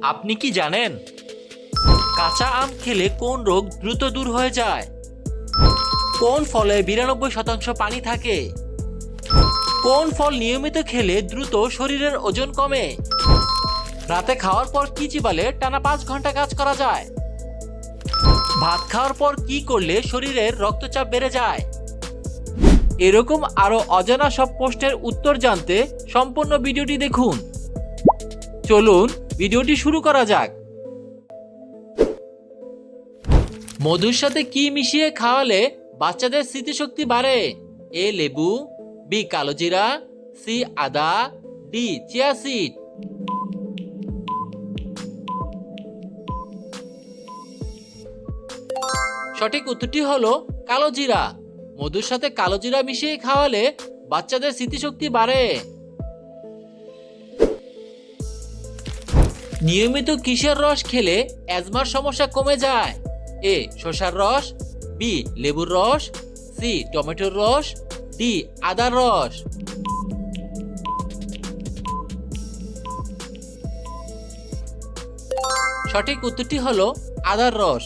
আপনি কি জানেন কাঁচা আম খেলে কোন রোগ দ্রুত দূর হয়ে যায়? কোন ফলে 92% পানি থাকে? কোন ফল নিয়মিত খেলে দ্রুত শরীরের ওজন কমে? রাতে খাওয়ার পর কি চিবালে টানা 5 ঘন্টা কাজ করা যায়? ভাত খাওয়ার পর কি করলে শরীরের রক্তচাপ বেড়ে যায়? এরকম আরো অজানা সব প্রশ্নের উত্তর জানতে সম্পূর্ণ ভিডিওটি দেখুন। চলুন ভিডিওটি শুরু করা যাক। মধুর সাথে কি মিশিয়ে খাওয়ালে বাচ্চাদের স্মৃতিশক্তি বাড়ে? এ লেবু, বি কালোজিরা, সি আদা, ডি চিয়া সিড। সঠিক উত্তরটি হলো কালোজিরা। মধুর সাথে কালোজিরা মিশিয়ে খাওয়ালে বাচ্চাদের স্মৃতিশক্তি বাড়ে। নিয়মিত কিসের রস খেলে অ্যাজমার সমস্যা কমে যায়? এ শসার রস, বি লেবুর রস, সি টমেটোর রস, ডি আদার রস। সঠিক উত্তরটি হলো আদার রস।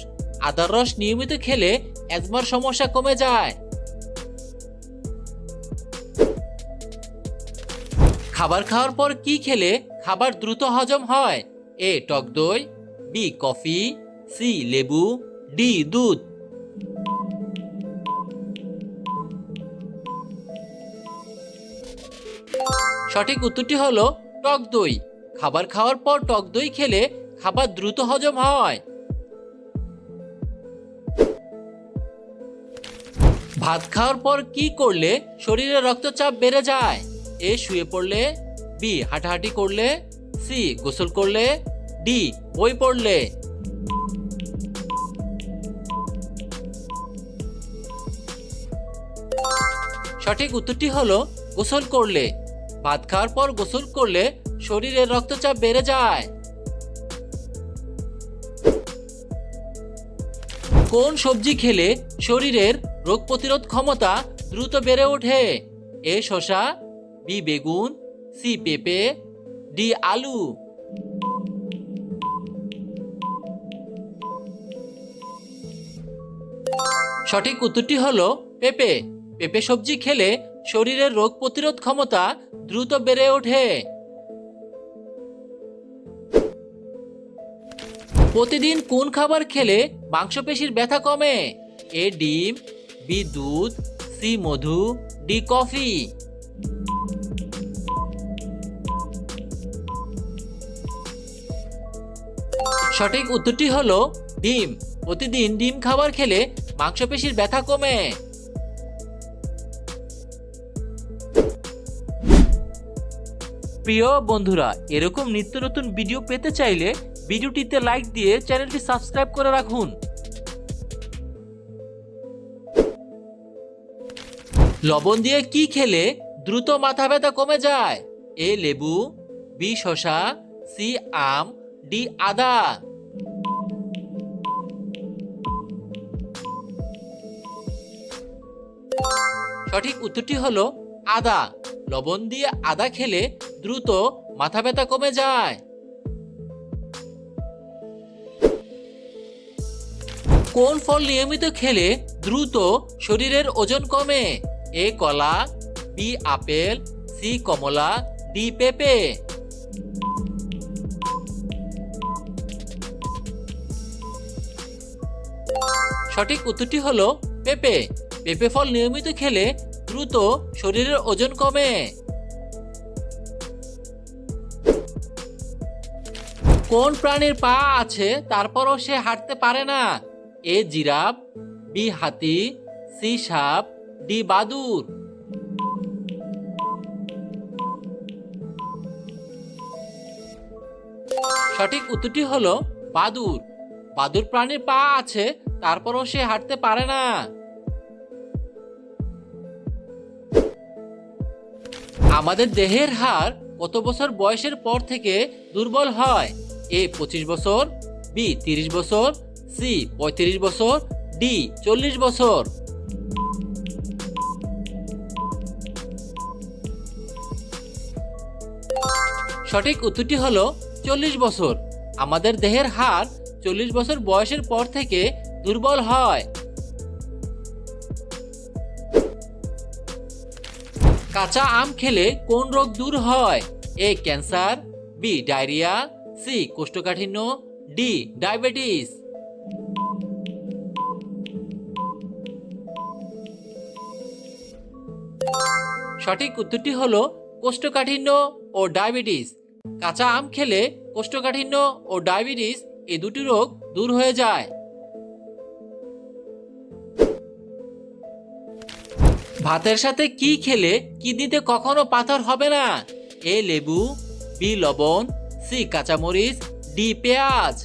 আদার রস নিয়মিত খেলে অ্যাজমার সমস্যা কমে যায়। খাবার খাওয়ার পর কি খেলে খাবার দ্রুত হজম হয়? এ টক দই, বি কফি, সি লেবু, ডি দুধ। সঠিক উত্তরটি হলো টক দই। খাবার খাওয়ার পর টক দই খেলে খাবার দ্রুত হজম হয়। ভাত খাওয়ার পর কি করলে শরীরে রক্তচাপ বেড়ে যায়? এ শুয়ে পড়লে, বি হাঁটাহাঁটি করলে, সি গোসল করলে, ডি বই পড়লে। সঠিক উত্তরটি হলো গোসল করলে। ভাত খাওয়ার পর গোসল করলে শরীরের রক্তচাপ বেড়ে যায়। কোন সবজি খেলে শরীরের রোগ প্রতিরোধ ক্ষমতা দ্রুত বেড়ে ওঠে? এ শসা, বি বেগুন, সি পেঁপে, ডি আলু। সঠিক উত্তরটি হলো পেঁপে। পেঁপে সবজি খেলে শরীরের রোগ প্রতিরোধ ক্ষমতা দ্রুত বেড়ে ওঠে। প্রতিদিন কোন খাবার খেলে মাংসপেশির ব্যথা কমে? এ ডিম, বি দুধ, সি মধু, ডি কফি। সঠিক উত্তরটি হলো ডিম। প্রতিদিন ডিম খাবার খেলে মাংসপেশির ব্যথা কমে। প্রিয় বন্ধুরা, এরকম নিত্য নতুন ভিডিও পেতে চাইলে ভিডিওটিতে লাইক দিয়ে চ্যানেলটি সাবস্ক্রাইব করে রাখুন। লবণ দিয়ে কি খেলে দ্রুত মাথা ব্যথা কমে যায়? এ লেবু, বি শসা, সি আম, ডি আদা। সঠিক উত্তরটি হলো আদা। লবণ দিয়ে আদা খেলে দ্রুত মাথা ব্যথা কমে যায়। কোন ফল নিয়মিত খেলে দ্রুত শরীরের ওজন কমে? এ কলা, বি আপেল, সি কমলা, ডি পেঁপে। সঠিক উত্তরটি হলো পেঁপে। পেঁপে ফল নিয়মিত খেলে দ্রুত শরীরের ওজন কমে। কোন প্রাণীর পা আছে তারপরও সে হাঁটতে পারে না? এ জিরাফ, বি হাতি, সি সাপ, ডি বাদুড়। সঠিক উত্তরটি হলো বাদুড়। বাদুড় প্রাণীর পা আছে তারপরও সে হাঁটতে পারে না। আমাদের দেহের হাড় কত বছর বয়সের পর থেকে দুর্বল হয়? এ 25 বছর, বি 30 বছর, সি 35 বছর, ডি 40 বছর। সঠিক উত্তরটি হলো 40 বছর। আমাদের দেহের হাড় 40 বছর বয়সের পর থেকে দুর্বল হয়। কাঁচা আম খেলে কোন রোগ দূর হয়? A cancer, B diarrhoea, C কোষ্ঠকাঠিন্য, ডি ডায়াবেটিস। সঠিক উত্তরটি হলো কোষ্ঠকাঠিন্য ও ডায়াবেটিস। কাঁচা আম খেলে কোষ্ঠকাঠিন্য ও ডায়াবেটিস এই দুটি রোগ দূর হয়ে যায়। ভাতের সাথে কি খেলে কিডনিতে কখনো পাথর হবে না? এ লেবু, বি লবণ, সি কাঁচামরিচ, ডি পেঁয়াজ।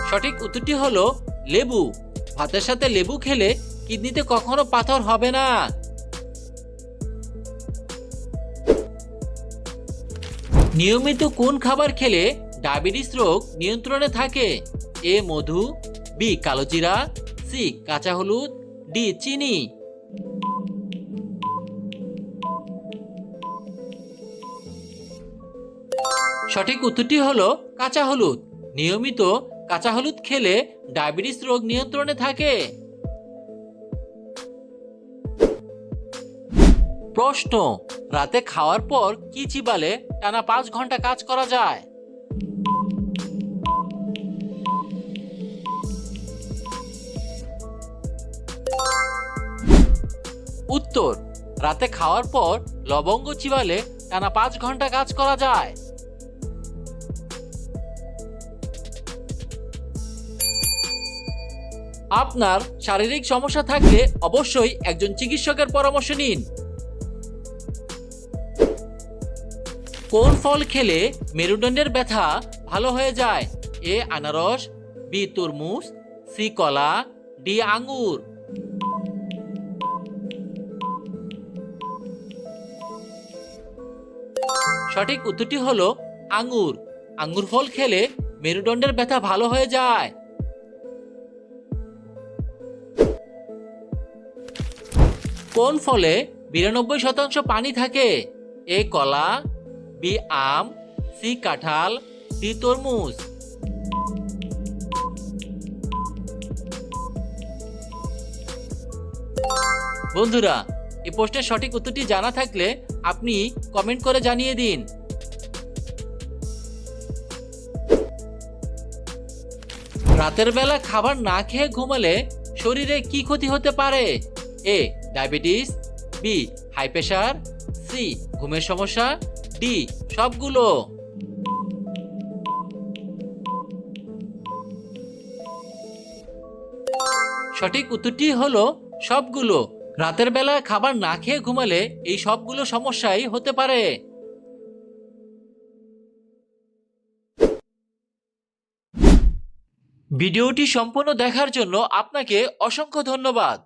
সঠিক উত্তরটি হলো লেবু। ভাতের সাথে লেবু খেলে কিডনিতে কখনো পাথর হবে না। নিয়মিত কোন খাবার খেলে ডায়াবেটিস রোগ নিয়ন্ত্রণে থাকে? এ মধু, বি কালোজিরা, সি কাঁচা হলুদ, ডি চিনি। সঠিক উত্তরটি হলো কাঁচা হলুদ। নিয়মিত কাঁচা হলুদ খেলে ডায়াবেটিস রোগ নিয়ন্ত্রণে থাকে। প্রশ্ন, রাতে খাওয়ার পর কি চিবালে টানা 5 ঘন্টা কাজ করা যায়? উত্তর, রাতে খাওয়ার পর লবঙ্গ চিবালে টানা 5 ঘন্টা কাজ করা যায়। আপনার শারীরিক সমস্যা থাকলে অবশ্যই একজন চিকিৎসকের পরামর্শ নিন। কোন ফল খেলে মেরুদণ্ডের ব্যথা ভালো হয়ে যায়? এ আনারস, বি তরমুজ, সি কলা, ডি আঙ্গুর। সঠিক উত্তরটি হলো আঙ্গুর। আঙ্গুর ফল খেলে মেরুদণ্ডের ব্যথা ভালো হয়ে যায়। কোন ফলে 92% পানি থাকে? এ কলা, বি আম, সি কাঁঠাল, ডি তরমুজ। বন্ধুরা, এই প্রশ্নের সঠিক উত্তরটি জানা থাকলে আপনি কমেন্ট করে জানিয়ে দিন। রাতের বেলা খাবার না খেয়ে ঘুমালে শরীরে কি ক্ষতি হতে পারে? A diabetes, B high pressure, C ঘুমের সমস্যা, ডি সবগুলো। সঠিক উত্তরটি হলো সবগুলো। রাতের বেলা খাবার না খেয়ে ঘুমালে এই সবগুলো সমস্যাই হতে পারে। ভিডিওটি সম্পূর্ণ দেখার জন্য আপনাকে অসংখ্য ধন্যবাদ।